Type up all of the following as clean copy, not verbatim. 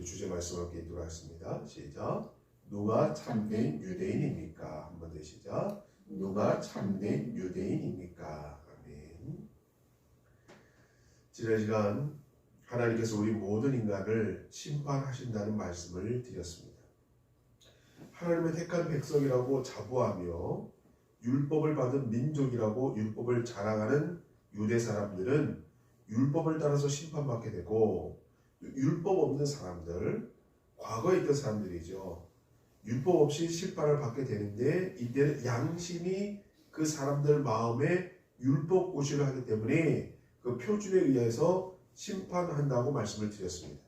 주제 말씀을 함께 읽도록 하겠습니다. 시작. 누가 참된 유대인입니까? 한번 더 시작. 누가 참된 유대인입니까? 아멘. 지난 시간 하나님께서 우리 모든 인간을 심판하신다는 말씀을 드렸습니다. 하나님의 택한 백성이라고 자부하며 율법을 받은 민족이라고 율법을 자랑하는 유대 사람들은 율법을 따라서 심판받게 되고, 율법 없는 사람들, 과거에 있던 사람들이죠. 율법 없이 심판을 받게 되는데, 이때는 양심이 그 사람들 마음에 율법 고시를 하기 때문에 그 표준에 의해서 심판한다고 말씀을 드렸습니다.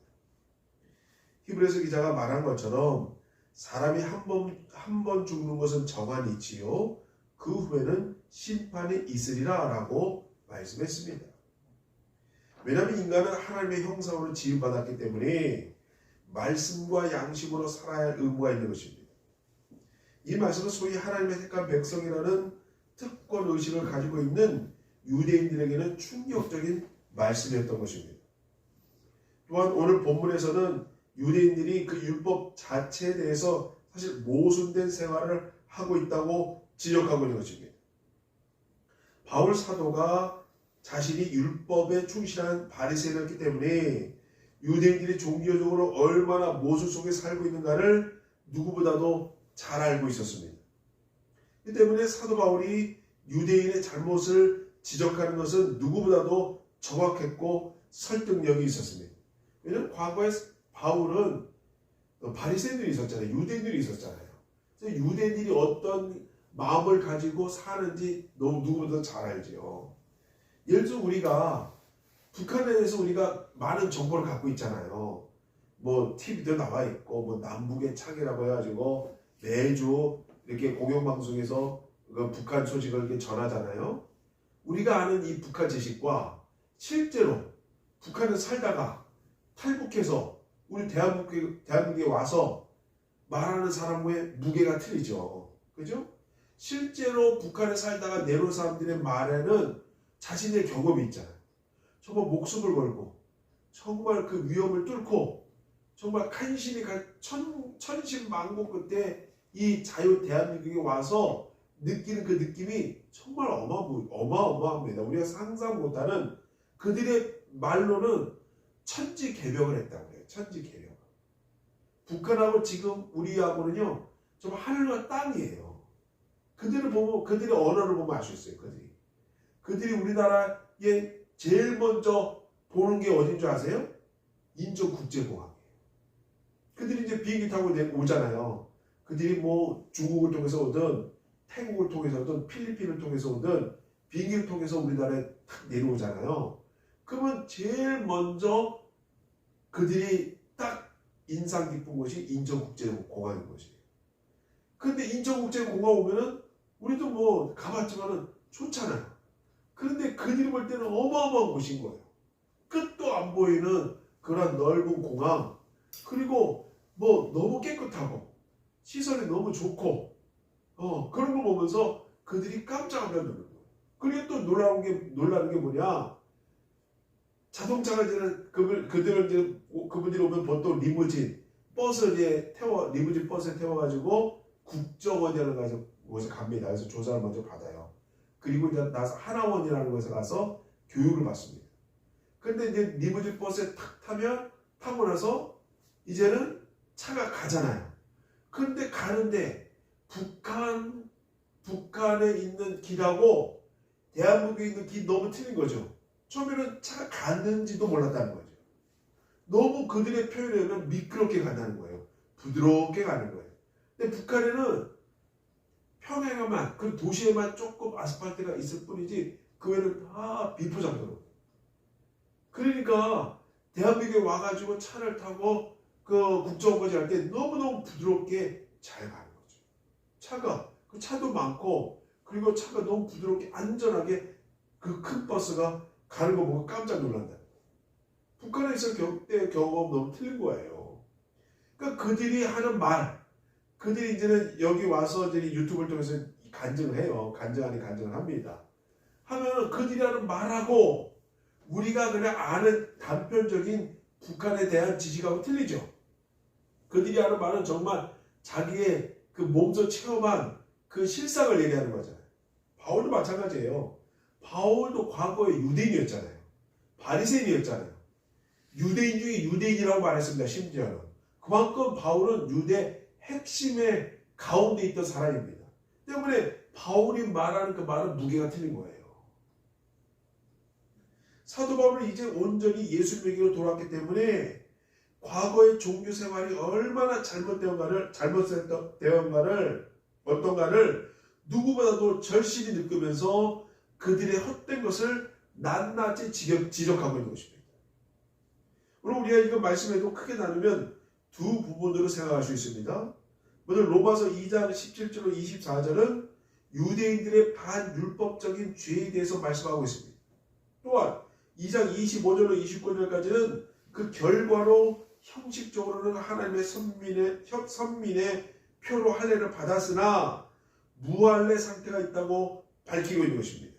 히브리서 기자가 말한 것처럼 사람이 한 번 죽는 것은 정한 이치요, 그 후에는 심판이 있으리라 라고 말씀했습니다. 왜냐하면 인간은 하나님의 형상으로 지음받았기 때문에 말씀과 양심으로 살아야 할 의무가 있는 것입니다. 이 말씀은 소위 하나님의 택한 백성이라는 특권 의식을 가지고 있는 유대인들에게는 충격적인 말씀이었던 것입니다. 또한 오늘 본문에서는 유대인들이 그 율법 자체에 대해서 사실 모순된 생활을 하고 있다고 지적하고 있는 것입니다. 바울 사도가 자신이 율법에 충실한 바리새인이었기 때문에 유대인들이 종교적으로 얼마나 모순 속에 살고 있는가를 누구보다도 잘 알고 있었습니다. 이 때문에 사도 바울이 유대인의 잘못을 지적하는 것은 누구보다도 정확했고 설득력이 있었습니다. 왜냐하면 과거에 바울은 바리새인들이 있었잖아요. 유대인들이 있었잖아요. 그래서 유대인들이 어떤 마음을 가지고 사는지 너무 누구보다 잘 알지요. 예를 들어 우리가 북한에 대해서 우리가 많은 정보를 갖고 있잖아요. 뭐 TV도 나와 있고, 뭐 남북의 차기라고 해가지고 매주 이렇게 공영방송에서 그 북한 소식을 이렇게 전하잖아요. 우리가 아는 이 북한 지식과 실제로 북한에 살다가 탈북해서 우리 대한민국에 와서 말하는 사람의 무게가 틀리죠. 그죠? 실제로 북한에 살다가 내려온 사람들의 말에는 자신의 경험이 있잖아요. 정말 목숨을 걸고 정말 그 위험을 뚫고 정말 간신히 천신만고 끝에 이 자유 대한민국에 와서 느끼는 그 느낌이 정말 어마어마합니다. 우리가 상상 못하는, 그들의 말로는 천지개벽을 했다고 해요. 천지개벽. 북한하고 지금 우리하고는요, 정말 하늘과 땅이에요. 그들을 보면, 그들의 언어를 보면 알 수 있어요. 그들이 우리나라에 제일 먼저 보는 게 어딘 줄 아세요? 인천국제공항이에요. 그들이 이제 비행기 타고 오잖아요. 그들이 뭐 중국을 통해서 오든 태국을 통해서 오든 필리핀을 통해서 오든 비행기를 통해서 우리나라에 탁 내려오잖아요. 그러면 제일 먼저 그들이 딱 인상 깊은 곳이 인천국제공항인 것이에요. 근데 인천국제공항 오면은 우리도 뭐 가봤지만은 좋잖아요. 그런데 그들이 볼 때는 어마어마한 곳인 거예요. 끝도 안 보이는 그런 넓은 공항, 그리고 뭐 너무 깨끗하고 시설이 너무 좋고 그런 걸 보면서 그들이 깜짝 놀라는 거예요. 그리고 또 놀라는 게 뭐냐, 자동차가 이제는 그분들이 오면 보통 리무진 버스에 태워가지고 국정원이라는 곳에 갑니다. 그래서 조사를 먼저 받아요. 그리고 이제 나서 하나원이라는 곳에 가서 교육을 받습니다. 근데 이제 리무진 버스에 탁 타고 나서 이제는 차가 가잖아요. 근데 가는데 북한에 있는 길하고 대한민국에 있는 길이 너무 틀린 거죠. 처음에는 차가 갔는지도 몰랐다는 거죠. 너무 그들의 표현에 의하면 미끄럽게 간다는 거예요. 부드럽게 가는 거예요. 근데 북한에는 평행하만, 그 도시에만 조금 아스팔트가 있을 뿐이지 그 외에는 다 비포장도로. 그러니까 대한민국에 와가지고 차를 타고 그 국정원까지 갈 때 너무너무 부드럽게 잘 가는 거죠. 그 차도 많고, 그리고 차가 너무 부드럽게 안전하게 그 큰 버스가 가는 거 보고 깜짝 놀란다. 북한에 있을 때 경험 너무 틀린 거예요. 그러니까 그들이 하는 말, 그들이 이제는 여기 와서 이제 유튜브를 통해서 간증을 해요. 간증을 합니다. 하면 그들이 하는 말하고 우리가 그냥 아는 단편적인 북한에 대한 지식하고 틀리죠. 그들이 하는 말은 정말 자기의 그 몸소 체험한 그 실상을 얘기하는 거잖아요. 바울도 마찬가지예요. 바울도 과거에 유대인이었잖아요. 바리새인이었잖아요. 유대인 중에 유대인이라고 말했습니다. 심지어는. 그만큼 바울은 유대 핵심의 가운데 있던 사람입니다. 때문에 바울이 말하는 그 말은 무게가 틀린 거예요. 사도 바울은 이제 온전히 예수님에게로 돌아왔기 때문에 과거의 종교 생활이 얼마나 잘못되었던가를 어떤가를 누구보다도 절실히 느끼면서 그들의 헛된 것을 낱낱이 지적하고 있는 것입니다. 그럼 우리가 이거 말씀에도 크게 나누면 두 부분으로 생각할 수 있습니다. 먼저 로마서 2장 17절로 24절은 유대인들의 반율법적인 죄에 대해서 말씀하고 있습니다. 또한 2장 25절로 29절까지는 그 결과로 형식적으로는 하나님의 선민의 표로 할례를 받았으나 무할례 상태가 있다고 밝히고 있는 것입니다.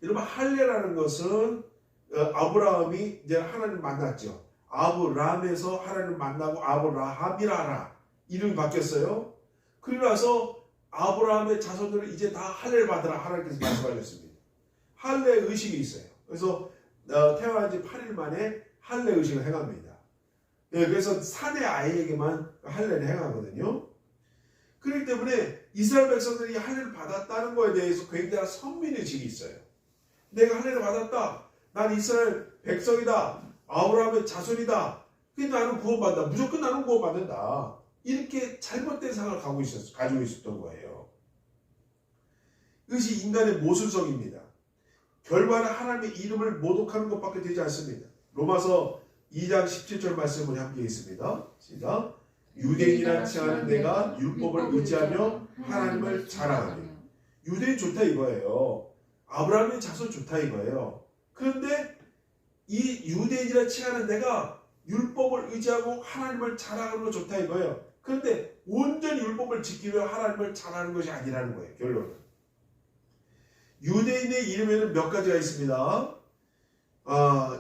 여러분, 할례라는 것은 아브라함이 이제 하나님 만났죠. 아브람에서 하나님 만나고 아브라함이라 하라. 이름이 바뀌었어요. 그리고 나서 아브라함의 자손들은 이제 다 할례를 받으라 하나님께서 말씀하셨습니다. 할례 의식이 있어요. 그래서 태어난 지 8일 만에 할례 의식을 행합니다. 그래서 사내 아이에게만 할례를 행하거든요. 그렇기 때문에 이스라엘 백성들이 할례를 받았다는 것에 대해서 굉장한 선민의식이 있어요. 내가 할례를 받았다. 난 이스라엘 백성이다. 아브라함의 자손이다. 그래서 나는 구원받는다. 무조건 나는 구원받는다. 이렇게 잘못된 생각을 가지고 있었던 거예요. 이것이 인간의 모순성입니다. 결과는 하나님의 이름을 모독하는 것밖에 되지 않습니다. 로마서 2장 17절 말씀을 함께 있습니다. 시작. 유대인이라 칭하는 내가 율법을 의지하며 하나님을 자랑하며. 유대인 좋다 이거예요. 아브라함의 자손 좋다 이거예요. 그런데 이 유대인이라 칭하는 내가 율법을 의지하고 하나님을 자랑하는 거 좋다 이거예요. 그런데 온전히 율법을 지키며 하나님을 자랑하는 것이 아니라는 거예요. 결론은. 유대인의 이름에는 몇 가지가 있습니다.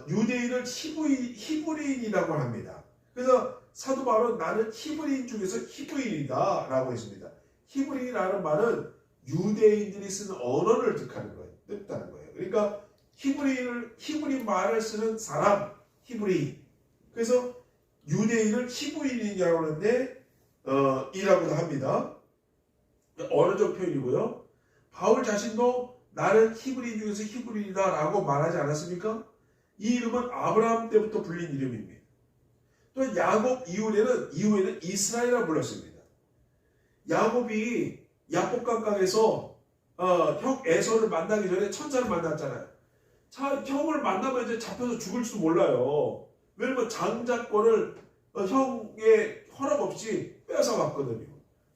유대인을 히브리인이라고 합니다. 그래서 사도 바울은 나는 히브리인 중에서 히브리인이다 라고 했습니다. 히브리인이라는 말은 유대인들이 쓰는 언어를 뜻하는 거예요. 그러니까 히브리 말을 쓰는 사람, 히브리인. 그래서 유대인을 히브리인이라고 하는데 이라고도 합니다. 언어적 표현이고요. 바울 자신도 나는 히브리인 중에서 히브리인이다 라고 말하지 않았습니까? 이 이름은 아브라함 때부터 불린 이름입니다. 또 야곱 이후에는 이스라엘이라고 불렀습니다. 야곱이 야복강강에서 형 에서를 만나기 전에 천사를 만났잖아요. 형을 만나면 이제 잡혀서 죽을지도 몰라요. 왜냐면 장자권을 형의 허락 없이 뺏어갔거든요.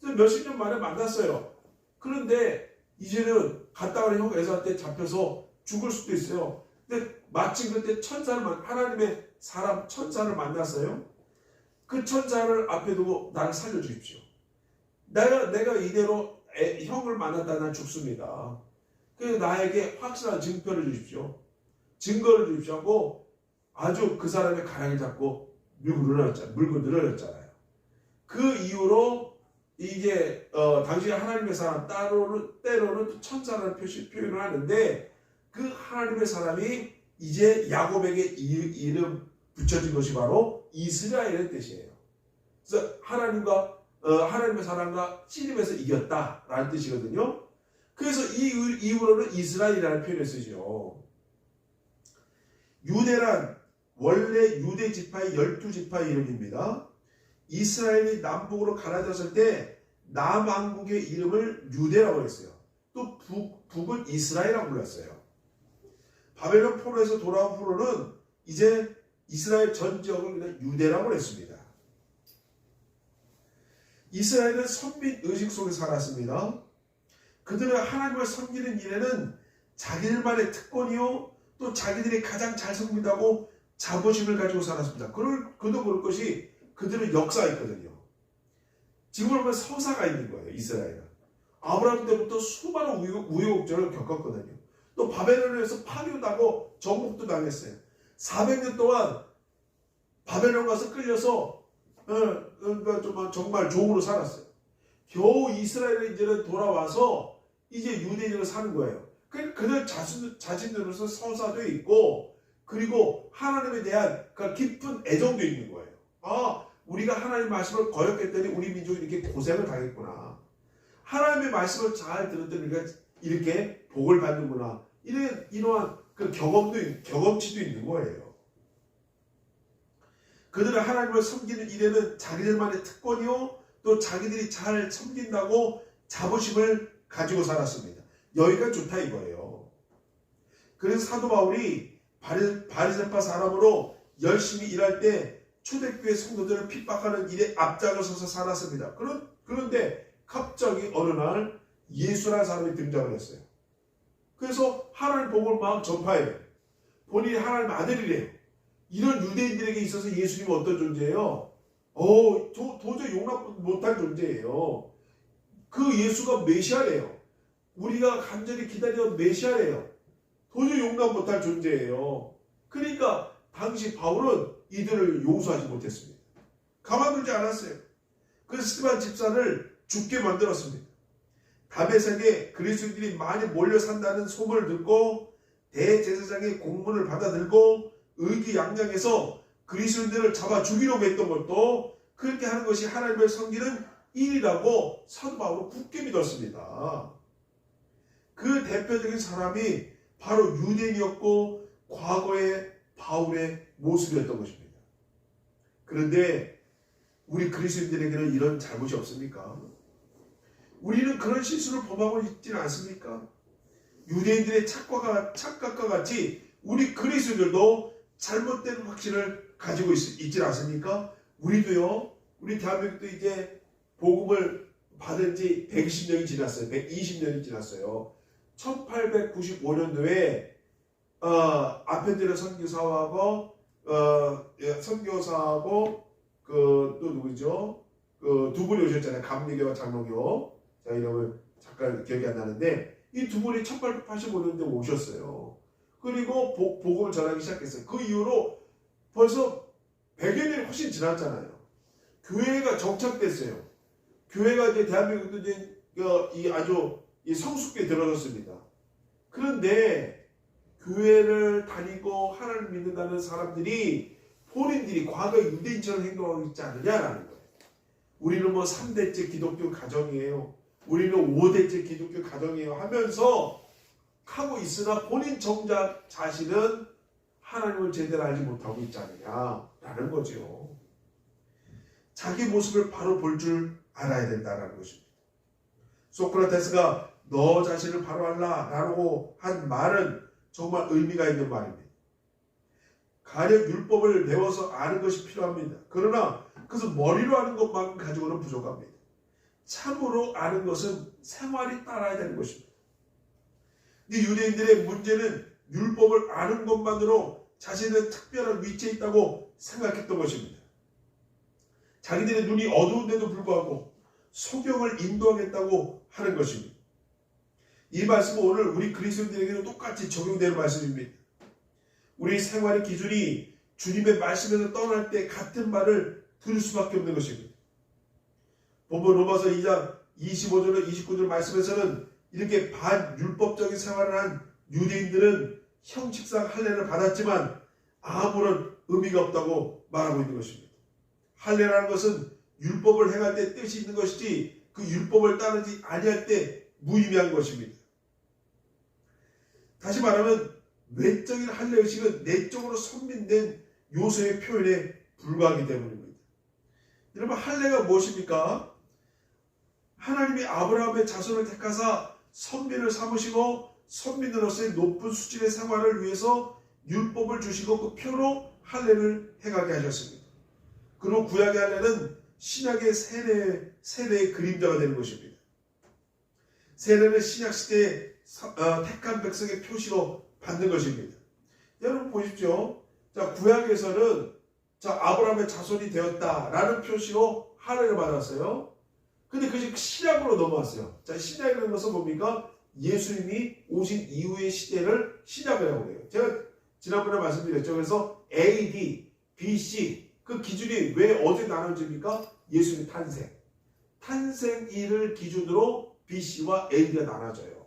그래서 몇십 년 만에 만났어요. 그런데 이제는 갔다가 형 에서한테 잡혀서 죽을 수도 있어요. 근데 마침 그때 하나님의 사람 천사를 만났어요. 그 천사를 앞에 두고 나를 살려주십시오. 내가 이대로 형을 만났다 난 죽습니다. 그래서 나에게 확실한 증거를 주십시오 하고 아주 그 사람의 가랑이 잡고 물고 늘어졌잖아요. 그 이후로 이게 당시 하나님의 사람 때로는 천사라는 표현을 하는데 그 하나님의 사람이 이제 야곱에게 이름 붙여진 것이 바로 이스라엘의 뜻이에요. 그래서 하나님의 사람과 씨름에서 이겼다라는 뜻이거든요. 그래서 이 이후로는 이스라엘이라는 표현을 쓰죠. 유대란 원래 유대 지파의 12지파의 이름입니다. 이스라엘이 남북으로 갈라졌을 때 남왕국의 이름을 유대라고 했어요. 또 북은 이스라엘이라고 불렀어요. 바벨론 포로에서 돌아온 후로는 이제 이스라엘 전 지역을 그냥 유대라고 했습니다. 이스라엘은 선민 의식 속에 살았습니다. 그들은 하나님을 섬기는 일에는 자기들만의 특권이요 또 자기들이 가장 잘 섬긴다고 자부심을 가지고 살았습니다. 그도 그럴 것이 그들은 역사가 있거든요. 지금으로 보면 서사가 있는 거예요. 이스라엘은. 아브라함 때부터 수많은 우여곡절을 겪었거든요. 또 바벨론에서 파괴당하고 정복도 당했어요. 400년 동안 바벨론 가서 끌려서 정말 종으로 살았어요. 겨우 이스라엘에 이제는 돌아와서 이제 유대인으로 사는 거예요. 그들 자신으로서 서사도 있고, 그리고 하나님에 대한 그 깊은 애정도 있는 거예요. 아, 우리가 하나님의 말씀을 거역했더니 우리 민족이 이렇게 고생을 당했구나. 하나님의 말씀을 잘 들었더니 우리가 이렇게 복을 받는구나. 이러한 그 경험치도 있는 거예요. 그들은 하나님을 섬기는 일에는 자기들만의 특권이요, 또 자기들이 잘 섬긴다고 자부심을 가지고 살았습니다. 여기가 좋다 이거예요. 그래서 사도 바울이 바리새파 사람으로 열심히 일할 때 초대교회 성도들을 핍박하는 일에 앞장을 서서 살았습니다. 그런데 갑자기 어느 날 예수라는 사람이 등장을 했어요. 그래서 하나님 복을 막 전파해요. 본인이 하나님 아들이래요. 이런 유대인들에게 있어서 예수님은 어떤 존재예요? 도저히 용납 못할 존재예요. 그 예수가 메시아래요. 우리가 간절히 기다리던 메시아래요. 도저히 용납 못할 존재예요. 그러니까 당시 바울은 이들을 용서하지 못했습니다. 가만두지 않았어요. 그래서 스데반 집사를 죽게 만들었습니다. 다메섹에 그리스도인들이 많이 몰려 산다는 소문을 듣고 대제사장의 공문을 받아들고 의기양양해서 그리스도인들을 잡아 죽이려고 했던 것도 그렇게 하는 것이 하나님을 섬기는 일이라고 사도 바울은 굳게 믿었습니다. 그 대표적인 사람이 바로 유대인이었고 과거의 바울의 모습이었던 것입니다. 그런데 우리 그리스도인들에게는 이런 잘못이 없습니까? 우리는 그런 실수를 범하고 있지는 않습니까? 유대인들의 착각과 같이 우리 그리스도인들도 잘못된 확신을 가지고 있지 않습니까? 우리도요, 우리 대한민국도 이제 복음을 받은 지 120년이 지났어요. 120년이 지났어요. 1895년도에 아펜드레 선교사하고 또 누구죠? 그 두 분이 오셨잖아요. 감리교와 장로교. 자, 이름을 잠깐 기억이 안 나는데 이 두 분이 1885년도에 오셨어요. 그리고 복음을 전하기 시작했어요. 그 이후로 벌써 100여 년이 훨씬 지났잖아요. 교회가 정착됐어요. 교회가 이제 대한민국도 이제 아주 성숙하게 들어섰습니다. 그런데 교회를 다니고 하나님을 믿는다는 사람들이 본인들이 과거 유대인처럼 행동하고 있지 않느냐라는 거예요. 우리는 뭐 3대째 기독교 가정이에요. 우리는 5대째 기독교 가정이에요 하면서 하고 있으나 본인 정작 자신은 하나님을 제대로 알지 못하고 있지 않느냐라는 거죠. 자기 모습을 바로 볼 줄 알아야 된다는 것입니다. 소크라테스가 너 자신을 바로 알라라고 한 말은 정말 의미가 있는 말입니다. 가령 율법을 배워서 아는 것이 필요합니다. 그러나 그것은 머리로 아는 것만큼 가지고는 부족합니다. 참으로 아는 것은 생활이 따라야 되는 것입니다. 근데 유대인들의 문제는 율법을 아는 것만으로 자신은 특별한 위치에 있다고 생각했던 것입니다. 자기들의 눈이 어두운데도 불구하고 소경을 인도하겠다고 하는 것입니다. 이 말씀은 오늘 우리 그리스도인들에게는 똑같이 적용되는 말씀입니다. 우리 생활의 기준이 주님의 말씀에서 떠날 때 같은 말을 들을 수밖에 없는 것입니다. 본문 로마서 2장 25절과 29절 말씀에서는 이렇게 반율법적인 생활을 한 유대인들은 형식상 할례를 받았지만 아무런 의미가 없다고 말하고 있는 것입니다. 할례라는 것은 율법을 행할 때 뜻이 있는 것이지 그 율법을 따르지 아니할 때 무의미한 것입니다. 다시 말하면 외적인 할례의식은 내적으로 선민된 요소의 표현에 불과하기 때문입니다. 여러분, 할례가 무엇입니까? 하나님이 아브라함의 자손을 택하사 선민을 삼으시고 선민으로서의 높은 수준의 생활을 위해서 율법을 주시고 그 표로 할례를 행하게 하셨습니다. 그리고 구약의 할례는 신약의 세례의 그림자가 되는 것입니다. 세례는 신약시대의 택한 백성의 표시로 받는 것입니다. 여러분 보십시오. 자, 구약에서는 아브라함의 자손이 되었다라는 표시로 할례를 받았어요. 근데 그것이 신약으로 넘어왔어요. 자, 신약이라는 것은 뭡니까? 예수님이 오신 이후의 시대를 신약이라고 해요. 제가 지난번에 말씀드렸죠. 그래서 AD, BC, 그 기준이 왜 어디에 나눠집니까? 예수님의 탄생. 탄생일을 기준으로 BC와 AD가 나눠져요.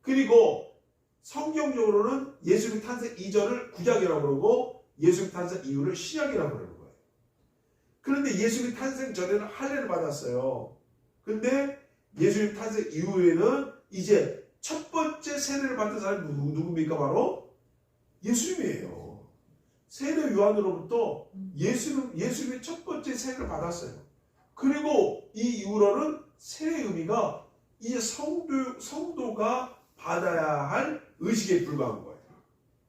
그리고 성경적으로는 예수님 탄생 이전을 구약이라고 그러고 예수님 탄생 이후를 신약이라고 그러는 거예요. 그런데 예수님 탄생 전에는 할례를 받았어요. 근데 예수님 탄생 이후에는 이제 첫 번째 세례를 받은 사람이 누굽니까? 바로 예수님이에요. 세례 요한으로부터 예수님이 첫 번째 세례를 받았어요. 그리고 이 이후로는 세례의 의미가 이제 성도가 받아야 할 의식에 불과한 거예요.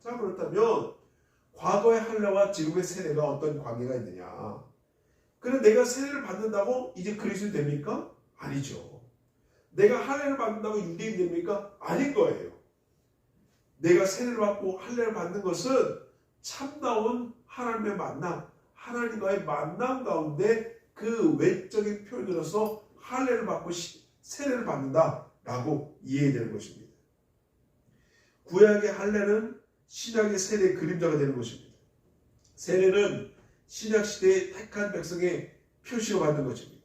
자, 그렇다면 과거의 할례와 지금의 세례가 어떤 관계가 있느냐? 그럼 내가 세례를 받는다고 이제 그리스도인 됩니까? 아니죠. 내가 할례를 받는다고 유대인 됩니까? 아닌 거예요. 내가 세례를 받고 할례를 받는 것은 참다운 하나님의 만남, 하나님과의 만남 가운데 그 외적인 표현으로서 할례를 받고 세례를 받는다라고 이해되는 것입니다. 구약의 할례는 신약의 세례의 그림자가 되는 것입니다. 세례는 신약시대의 택한 백성의 표시로 받는 것입니다.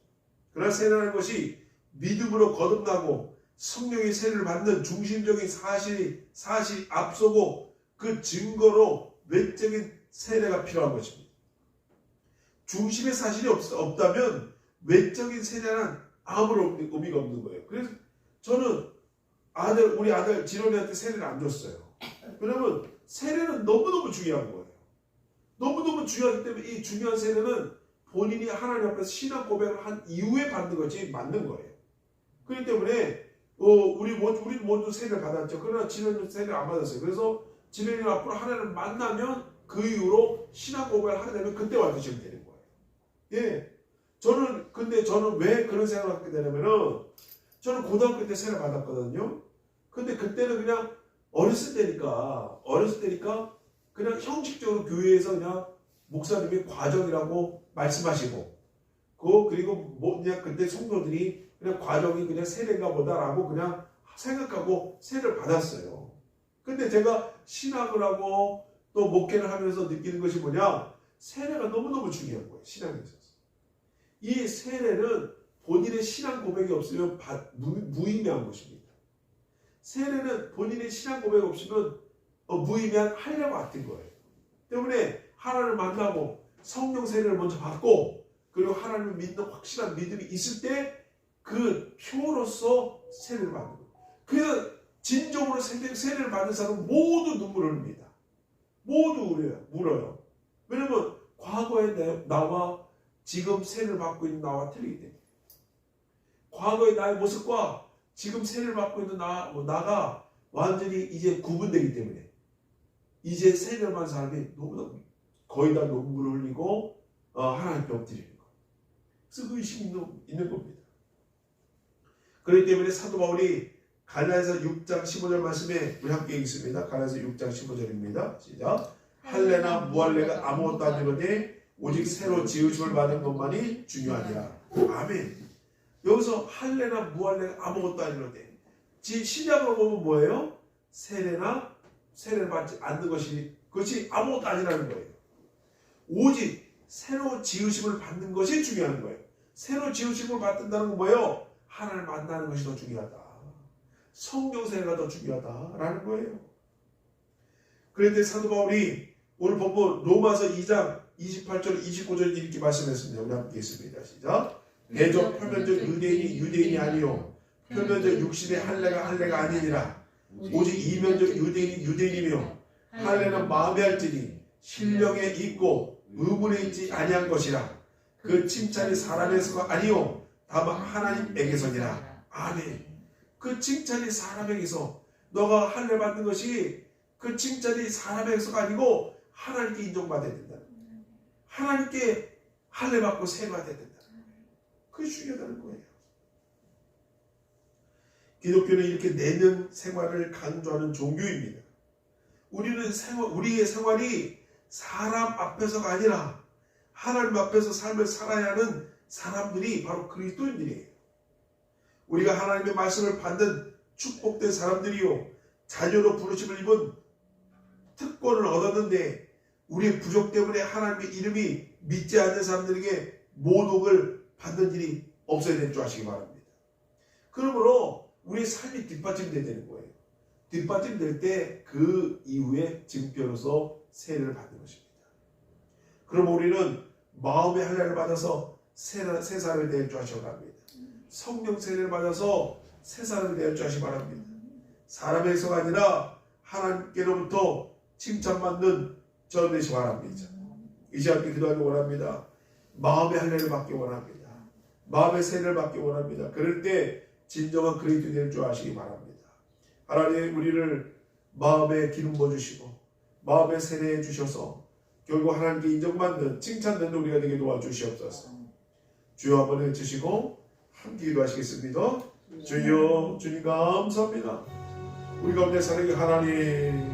그러나 세례라는 것이 믿음으로 거듭나고 성령의 세례를 받는 중심적인 사실이 앞서고 그 증거로 외적인 세례가 필요한 것입니다. 중심의 사실이 없다면 외적인 세례는 아무런 의미가 없는 거예요. 그래서 저는 우리 아들 진원이한테 세례를 안 줬어요. 왜냐면 세례는 너무너무 중요한 거예요. 너무너무 중요하기 때문에 이 중요한 세례는 본인이 하나님 앞에서 신앙 고백을 한 이후에 받는 것이 맞는 거예요. 그렇기 때문에 우리 모두 세례를 받았죠. 그러나 진원이는 세례를 안 받았어요. 그래서 진원이 앞으로 하나님을 만나면 그 이후로 신앙 고백을 하게 되면 그때 와주시면 되는 거예요. 예. 저는 왜 그런 생각을 하게 되냐면은 저는 고등학교 때 세례 받았거든요. 근데 그때는 그냥 어렸을 때니까 그냥 형식적으로 교회에서 그냥 목사님이 과정이라고 말씀하시고 그리고 그냥 그때 성도들이 그냥 과정이 그냥 세례인가 보다라고 그냥 생각하고 세례를 받았어요. 근데 제가 신학을 하고 또 목회를 하면서 느끼는 것이 뭐냐? 세례가 너무너무 중요한 거예요. 신앙에 있어서. 이 세례는 본인의 신앙 고백이 없으면 무의미한 것입니다. 세례는 본인의 신앙 고백이 없으면 무의미한 할례와 같은 거예요. 때문에 하나님을 만나고 성령 세례를 먼저 받고 그리고 하나님을 믿는 확실한 믿음이 있을 때 그 표로서 세례를 받는 거예요. 그래서 진정으로 세례를 받는 사람은 모두 눈물을 흘립니다. 모두 울어요. 왜냐면 과거의 나와 지금 세례를 받고 있는 나와 틀리기 때문에 과거의 나의 모습과 지금 세례를 받고 있는 나가 완전히 이제 구분되기 때문에 이제 세례를 받은 사람이 너무너무 거의 다 눈물을 흘리고 하나님께 엎드리는 거예요. 그래서 의식이 있는 겁니다. 그렇기 때문에 사도 바울이 갈라디아서 6장 15절 말씀에 우리 함께 읽습니다. 갈라디아서 6장 15절입니다. 시작. 할례나 무할례가 아무것도 아니거니 오직 새로 지으심을 받은 것만이 중요하니라. 아멘. 여기서 할례나 무할례가 아무것도 아니거니 신약으로 보면 뭐예요? 세례를 받지 않는 그것이 아무것도 아니라는 거예요. 오직 새로 지으심을 받는 것이 중요한 거예요. 새로 지으심을 받는다는 건 뭐예요? 하나님을 만나는 것이 더 중요하다. 성령 세례가 더 중요하다라는 거예요. 그런데 사도 바울이 오늘 본문 로마서 2장 28절 29절 이렇게 말씀했습니다. 우리 함께 있습니다. 시작. 내적 표면적 유대인이 유대인이 아니요 표면적 육신의 할례가 아니니라. 오직 이면적 유대인이 유대인이며 할례는 마음에 할지니 신령에 있고 의문에 있지 아니한 것이라. 그 칭찬이 사람에서가 아니요 다만 하나님에게서니라. 아멘. 그 칭찬이 사람에게서 너가 할례 받는 것이 그 칭찬이 사람에게서가 아니고 하나님께 인정받아야 된다. 하나님께 할례 받고 세례받아야 된다. 그게 중요하다는 거예요. 기독교는 이렇게 내면 생활을 강조하는 종교입니다. 우리의 생활이 사람 앞에서가 아니라 하나님 앞에서 삶을 살아야 하는 사람들이 바로 그리스도인들이에요. 우리가 하나님의 말씀을 받는 축복된 사람들이요 자녀로 부르심을 입은 특권을 얻었는데 우리의 부족 때문에 하나님의 이름이 믿지 않는 사람들에게 모독을 받는 일이 없어야 될 줄 아시기 바랍니다. 그러므로 우리의 삶이 뒷받침돼야 되는 거예요. 뒷받침될 때 그 이후에 증표로서 세례를 받는 것입니다. 그럼 우리는 마음의 할례를 받아서 새 사람이 될 줄 아시기 바랍니다. 성령 세례를 받아서 새 사람이 될 줄 아시기 바랍니다. 사람에서가 아니라 하나님께로부터 칭찬받는 저 되시기 바랍니다. 이 시간에 기도하기 원합니다. 마음의 할례를 받기 원합니다. 마음의 세례를 받기 원합니다. 그럴 때 진정한 그리스도인이 될 줄 아시기 바랍니다. 하나님 우리를 마음에 기름 부어주시고 마음에 세례해 주셔서 결국 하나님께 인정받는 칭찬받는 우리가 되게 도와주시옵소서. 주여 한번 해주시고 함께 기도하시겠습니다. 주여 주님 감사합니다. 우리 가운데 사는 하나님